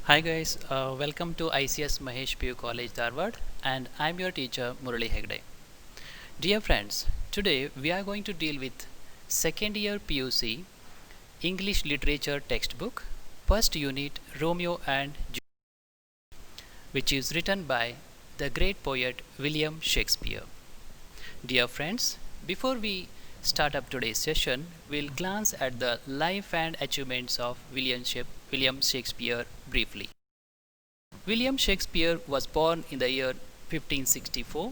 Hi guys, welcome to ICS Mahesh PU College Dharwad, and I'm your teacher Murali Hegde. Dear friends, today we are going to deal with second year PUC English Literature textbook, first unit Romeo and Juliet, which is written by the great poet William Shakespeare. Dear friends, before we start up today's session, we'll glance at the life and achievements of William Shakespeare briefly. William Shakespeare was born in the year 1564.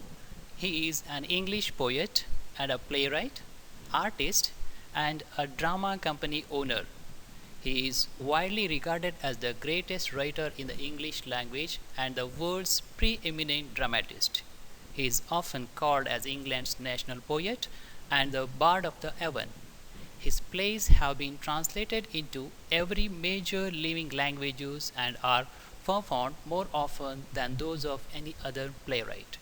He is an English poet and a playwright, artist, and a drama company owner. He is widely regarded as the greatest writer in the English language and the world's preeminent dramatist. He is often called as England's national poet and the Bard of the Avon. His plays have been translated into every major living languages and are performed more often than those of any other playwright.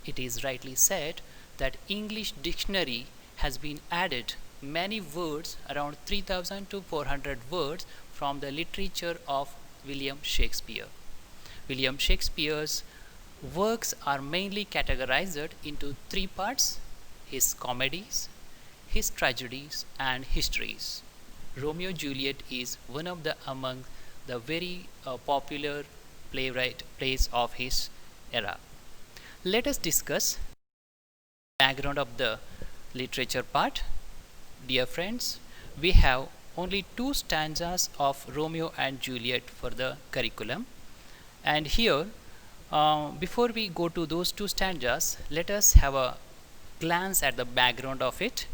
It is rightly said that English dictionary has been added many words, around 3000 to 400 words, from the literature of William Shakespeare. William Shakespeare's works are mainly categorized into three parts: his comedies, his tragedies, and histories. Romeo and Juliet is one of the among the very popular plays of his era. Let us discuss background of the literature part. Dear friends, we have only two stanzas of Romeo and Juliet for the curriculum, and here, before we go to those two stanzas, let us have a glance at the background of it.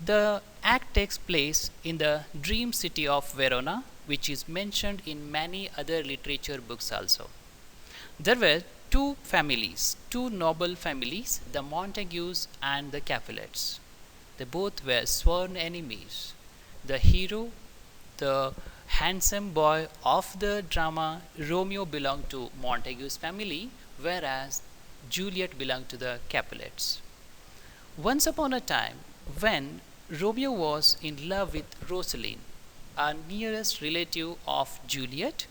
The act takes place in the dream city of Verona, which is mentioned in many other literature books also. There were two families, two noble families, the Montagues and the Capulets. They both were sworn enemies. The hero, the handsome boy of the drama, Romeo, belonged to Montague's family, whereas Juliet belonged to the Capulets. Once upon a time, when Romeo was in love with Rosaline, a nearest relative of Juliet,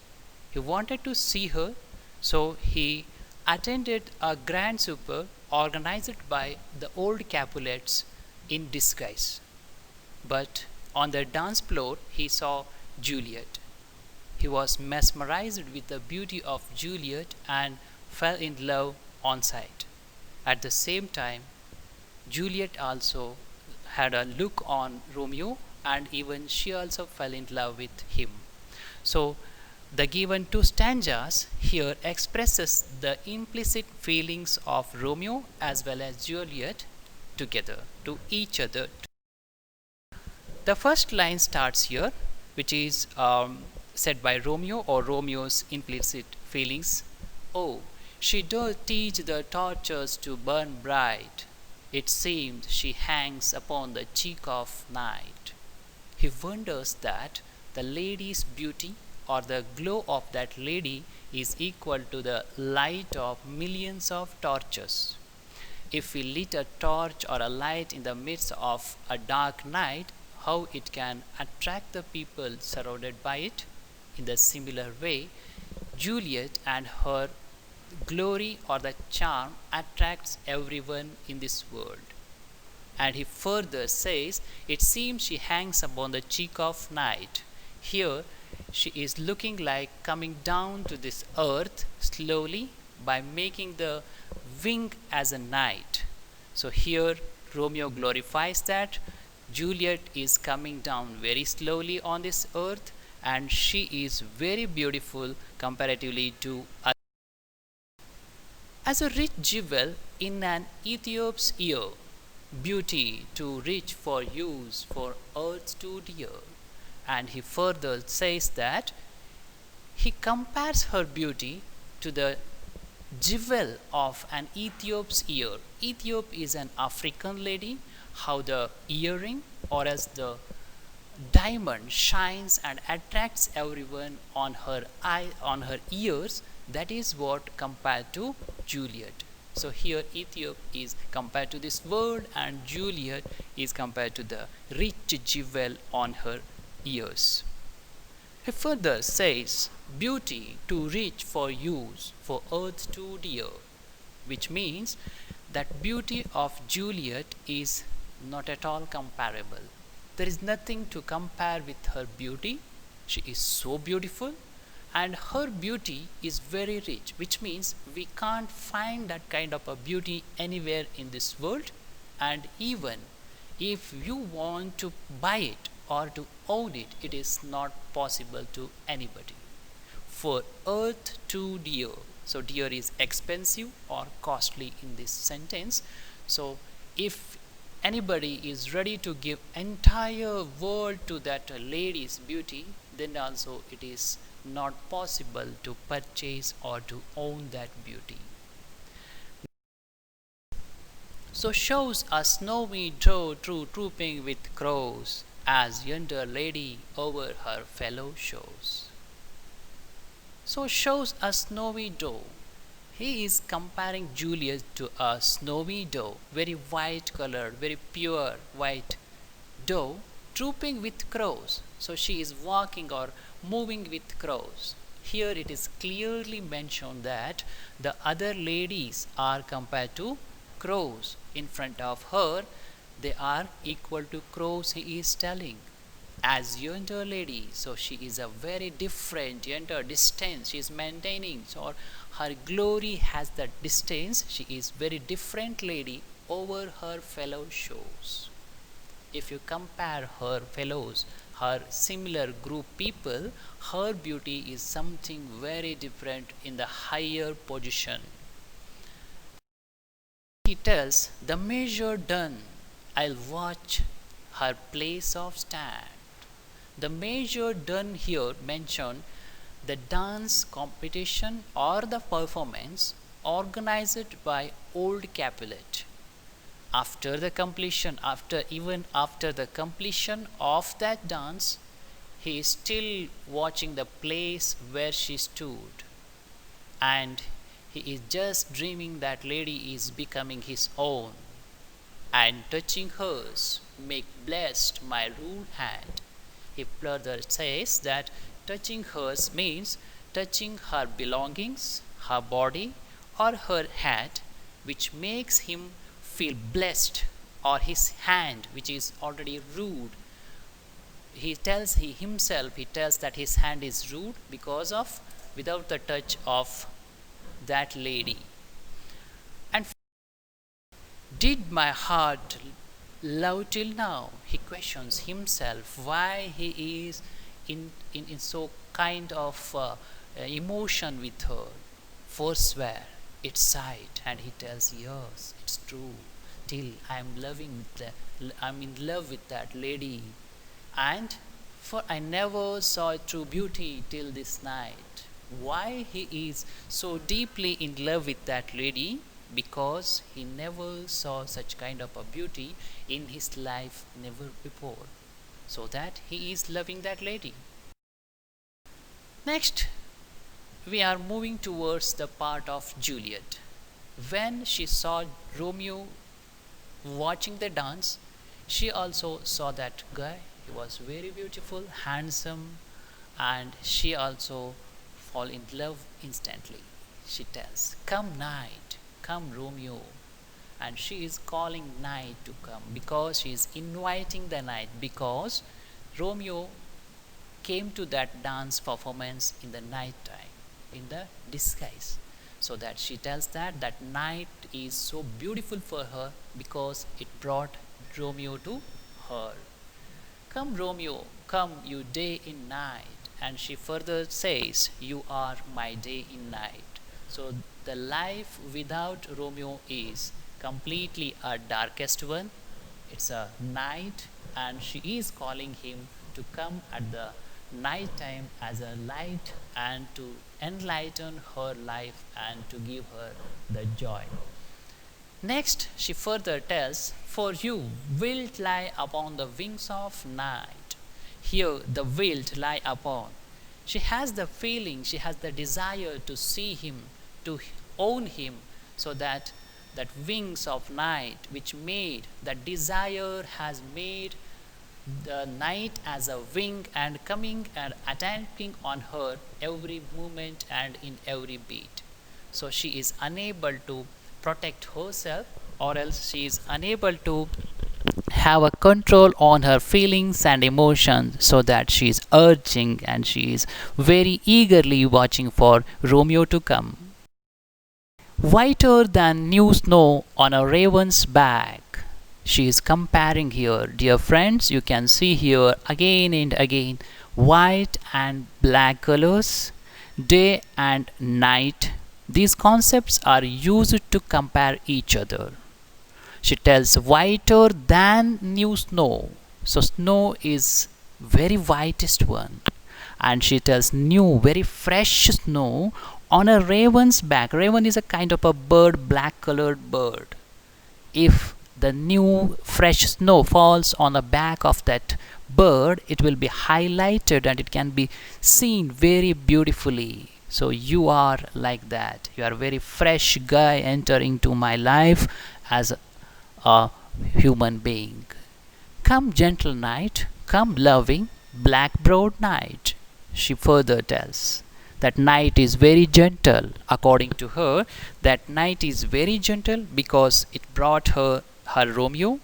he wanted to see her, so he attended a grand supper organized by the old Capulets in disguise. But on the dance floor, he saw Juliet. He was mesmerized with the beauty of Juliet and fell in love on sight. At the same time, Juliet also had a look on Romeo, and even she also fell in love with him. So the given two stanzas here expresses the implicit feelings of Romeo as well as Juliet together to each other. The first line starts here, which is said by Romeo, or Romeo's implicit feelings. Oh, she doth teach the torches to burn bright. It seems she hangs upon the cheek of night. He wonders that the lady's beauty or the glow of that lady is equal to the light of millions of torches. If we lit a torch or a light in the midst of a dark night, how it can attract the people surrounded by it? In the similar way, Juliet and her glory or the charm attracts everyone in this world. And he further says, it seems she hangs upon the cheek of night. Here, she is looking like coming down to this earth slowly by making the wing as a night. So here, Romeo glorifies that Juliet is coming down very slowly on this earth, and she is very beautiful comparatively to others. As a rich jewel in an Ethiop's ear, beauty too rich for use for earth too dear. And he further says that he compares her beauty to the jewel of an Ethiop's ear. Ethiop is an African lady, how the earring or as the diamond shines and attracts everyone on her eye, on her ears. That is what compared to Juliet. So here Ethiop is compared to this world, and Juliet is compared to the rich jewel on her ears. He further says, beauty too rich for use, for earth too dear, which means that beauty of Juliet is not at all comparable. There is nothing to compare with her beauty. She is so beautiful, and her beauty is very rich, which means we can't find that kind of a beauty anywhere in this world. And even if you want to buy it or to own it, it is not possible to anybody. For earth too dear. So dear is expensive or costly in this sentence. So if anybody is ready to give entire world to that lady's beauty, then also it is not possible to purchase or to own that beauty. So shows a snowy doe true trooping with crows, as yonder lady over her fellow shows. So shows a snowy doe. He is comparing Juliet to a snowy doe, very white colored, very pure white doe, trooping with crows. So she is walking or moving with crows. Here it is clearly mentioned that the other ladies are compared to crows. In front of her, they are equal to crows, he is telling. As yonder lady, so she is a very different yonder distance she is maintaining. So her glory has that distance. She is very different lady over her fellow shows. If you compare her fellows, her similar group people, her beauty is something very different in the higher position. He tells, the measure done, I'll watch her place of stand. The measure done here mentioned the dance competition or the performance organized by old Capulet. After the completion, even after the completion of that dance, he is still watching the place where she stood, and he is just dreaming that lady is becoming his own, and touching hers make blessed my rule hand. He further says that touching hers means touching her belongings, her body, or her hat, which makes him feel blessed, or his hand, which is already rude. He tells that his hand is rude because of without the touch of that lady. And did my heart love till now? He questions himself why he is in so kind of emotion with her. Forswear, it sighed, and he tells, yes, it's true. Till I'm in love with that lady, and for I never saw true beauty till this night. Why he is so deeply in love with that lady? Because he never saw such kind of a beauty in his life, never before. So that he is loving that lady. Next, we are moving towards the part of Juliet. When she saw Romeo watching the dance, she also saw that guy. He was very beautiful, handsome, and she also fall in love instantly. She tells, come night, come Romeo. And she is calling night to come because she is inviting the night, because Romeo came to that dance performance in the night time, in the disguise. So that she tells that night is so beautiful for her because it brought Romeo to her. Come Romeo, come you day in night. And she further says, you are my day in night. So the life without Romeo is completely a darkest one. It's a night, and she is calling him to come at the night time as a light and to enlighten her life and to give her the joy. Next, she further tells, for you wilt lie upon the wings of night. Here, the wilt lie upon. She has the feeling, she has the desire to see him, to own him, so that wings of night, which made, that desire has made the night as a wing and coming and attacking on her every movement and in every beat. So she is unable to protect herself, or else she is unable to have a control on her feelings and emotions, so that she is urging and she is very eagerly watching for Romeo to come. Whiter than new snow on a raven's back. She is comparing here, dear friends, you can see here again and again white and black colors, day and night. These concepts are used to compare each other. She tells whiter than new snow. So snow is very whitest one. And she tells new, very fresh snow on a raven's back. Raven is a kind of a bird, black colored bird. If the new fresh snow falls on the back of that bird, it will be highlighted and it can be seen very beautifully. So you are like that. You are a very fresh guy entering to my life as a human being. Come, gentle night, come, loving, black browed night. She further tells that night is very gentle. According to her, that night is very gentle because it brought her Romeo,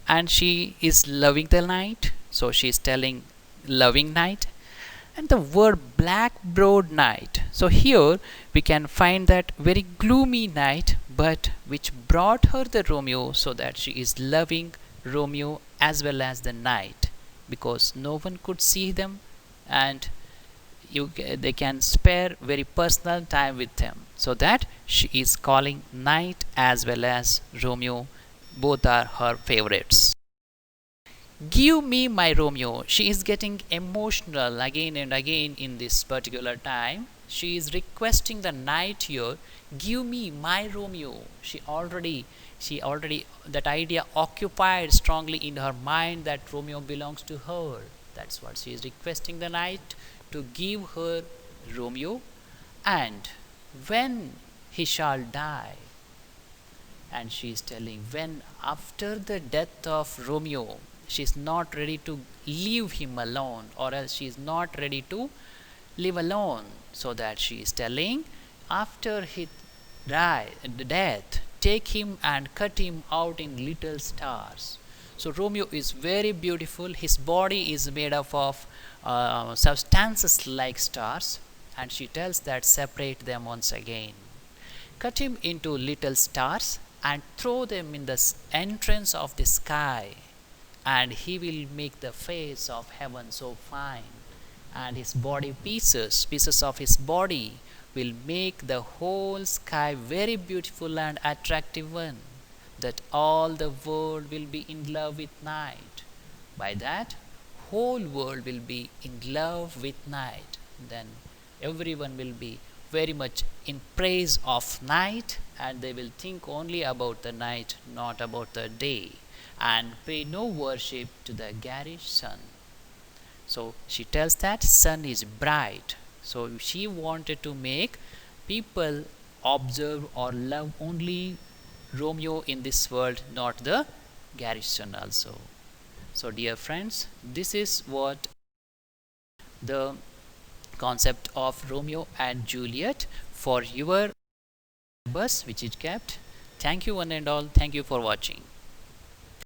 and she is loving the night. So she is telling loving night. And the word black browed night. So here we can find that very gloomy night, but which brought her the Romeo, so that she is loving Romeo as well as the night, because no one could see them, and they can spare very personal time with them, so that she is calling night as well as Romeo. Both are her favorites. Give me my Romeo. She is getting emotional again and again in this particular time. She is requesting the night here. Give me my Romeo. She already that idea occupied strongly in her mind that Romeo belongs to her. That's what she is requesting the night to give her Romeo. And when he shall die, and she is telling when after the death of Romeo, she is not ready to leave him alone, or else she is not ready to live alone. So that she is telling after his death, take him and cut him out in little stars. So Romeo is very beautiful. His body is made up of substances like stars, and she tells that separate them once again. Cut him into little stars and throw them in the entrance of the sky, and he will make the face of heaven so fine, and his body pieces of his body will make the whole sky very beautiful and attractive one, that all the world will be in love with night. By that, whole world will be in love with night. Then everyone will be very much in praise of night, and they will think only about the night, not about the day, and pay no worship to the garish sun. So she tells that sun is bright. So she wanted to make people observe or love only Romeo in this world, not the garish sun also. So dear friends, this is what the concept of Romeo and Juliet for your bus which is kept. Thank you one and all. Thank you for watching.